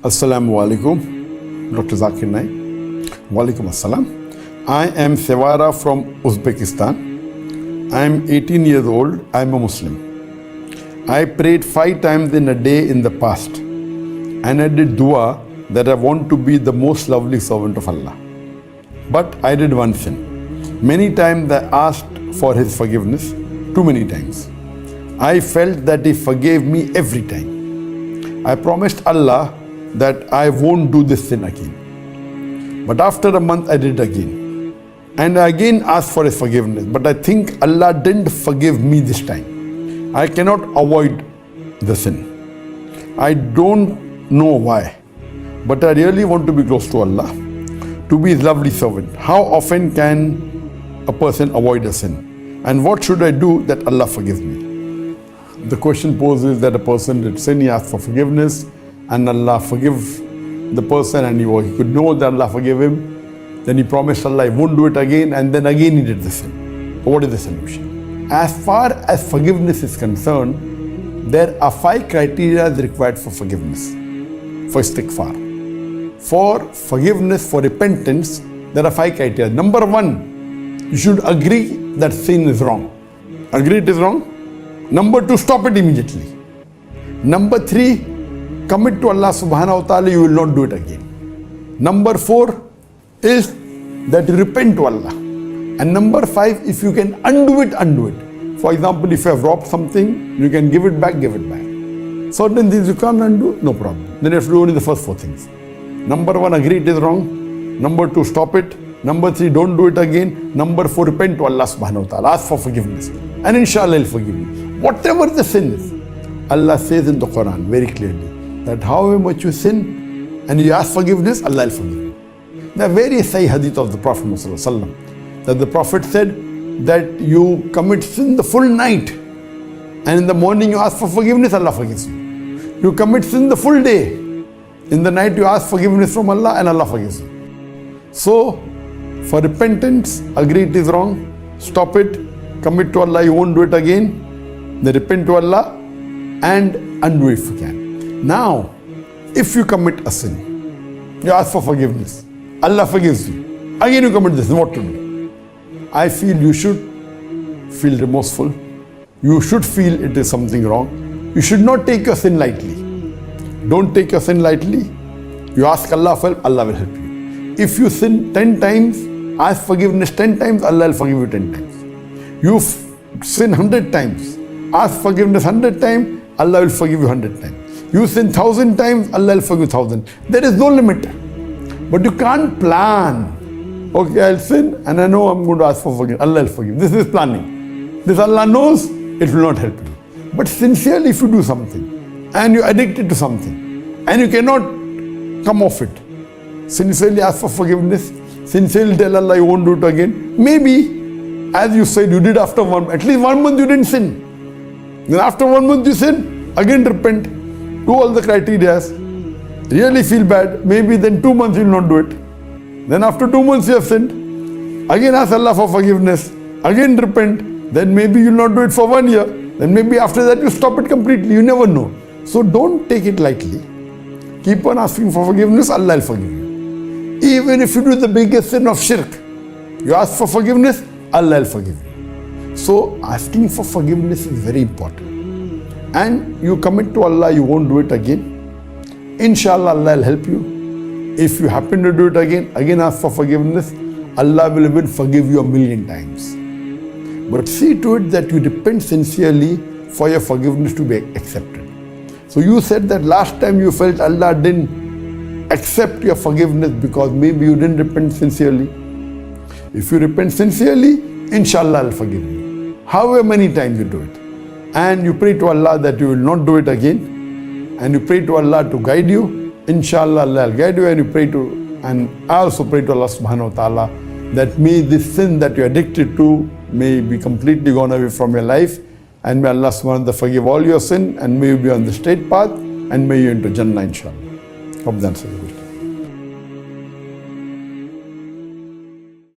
Assalamu alaikum, Dr. Zakir Naik. Walaikum assalam. I am Sevara from Uzbekistan. I am 18 years old. I am a Muslim. I prayed 5 times in a day in the past, and I did dua that I want to be the most lovely servant of Allah. But I did one sin. Many times I asked for His forgiveness, too many times. I felt that He forgave me every time. I promised Allah that I won't do this sin again. But after a month I did it again. And I again asked for His forgiveness. But I think Allah didn't forgive me this time. I cannot avoid the sin. I don't know why. But I really want to be close to Allah, to be His lovely servant. How often can a person avoid a sin? And what should I do that Allah forgives me? The question poses that a person did sin, he asked for forgiveness, and Allah forgive the person, and he could know that Allah forgave him. Then he promised Allah he won't do it again, and then again he did the sin. So what is the solution? As far as forgiveness is concerned, there are 5 criteria required for forgiveness, for istighfar. For forgiveness, for repentance, there are 5 criteria. Number 1, you should agree that sin is wrong. Agree it is wrong. Number 2, stop it immediately. Number 3, commit to Allah subhanahu wa ta'ala, you will not do it again. Number 4 is that you repent to Allah. And number 5, if you can undo it, undo it. For example, if you have robbed something, you can give it back, give it back. Certain things you can't undo, no problem. Then you have to do only the first 4 things. Number 1, agree it is wrong. Number 2, stop it. Number 3, don't do it again. Number 4, repent to Allah subhanahu wa ta'ala. Ask for forgiveness. And inshallah He'll forgive you. Whatever the sin is, Allah says in the Quran very clearly that however much you sin and you ask forgiveness, Allah will forgive you. There are various Sahih hadith of the Prophet ﷺ, that the Prophet said that you commit sin the full night, and in the morning you ask for forgiveness, Allah forgives you. You commit sin the full day, in the night you ask forgiveness from Allah and Allah forgives you. So, for repentance, agree it is wrong, stop it, commit to Allah, you won't do it again, then repent to Allah and undo it if you can. Now, if you commit a sin, you ask for forgiveness, Allah forgives you. Again you commit this, what to do? I feel you should feel remorseful. You should feel it is something wrong. You should not take your sin lightly. Don't take your sin lightly. You ask Allah for help, Allah will help you. If you sin 10 times, ask forgiveness 10 times, Allah will forgive you 10 times. You sin 100 times, ask forgiveness 100 times, Allah will forgive you 100 times. You sin 1,000 times, Allah will forgive you 1,000. There is no limit. But you can't plan. Okay, I'll sin and I know I'm going to ask for forgiveness. Allah will forgive. This is planning. This Allah knows, it will not help you. But sincerely, if you do something and you're addicted to something and you cannot come off it, sincerely ask for forgiveness. Sincerely tell Allah you won't do it again. Maybe, as you said, you did after at least 1 month you didn't sin. Then after 1 month you sin, again repent, do all the criteria, really feel bad, maybe then 2 months you will not do it. Then after 2 months you have sinned, again ask Allah for forgiveness, again repent, then maybe you will not do it for 1 year, then maybe after that you stop it completely, you never know. So don't take it lightly. Keep on asking for forgiveness, Allah will forgive you. Even if you do the biggest sin of shirk, you ask for forgiveness, Allah will forgive you. So asking for forgiveness is very important. And you commit to Allah, you won't do it again. Inshallah, Allah will help you. If you happen to do it again ask for forgiveness, Allah will even forgive you 1,000,000 times. But see to it that you repent sincerely for your forgiveness to be accepted. So you said that last time you felt Allah didn't accept your forgiveness because maybe you didn't repent sincerely. If you repent sincerely, inshallah Allah will forgive you. However many times you do it. And you pray to Allah that you will not do it again. And you pray to Allah to guide you. Inshallah Allah will guide you, and I also pray to Allah subhanahu wa ta'ala that may this sin that you are addicted to may be completely gone away from your life, and may Allah subhanahu wa ta'ala forgive all your sin, and may you be on the straight path, and may you enter Jannah inshallah. Hope that answers the question.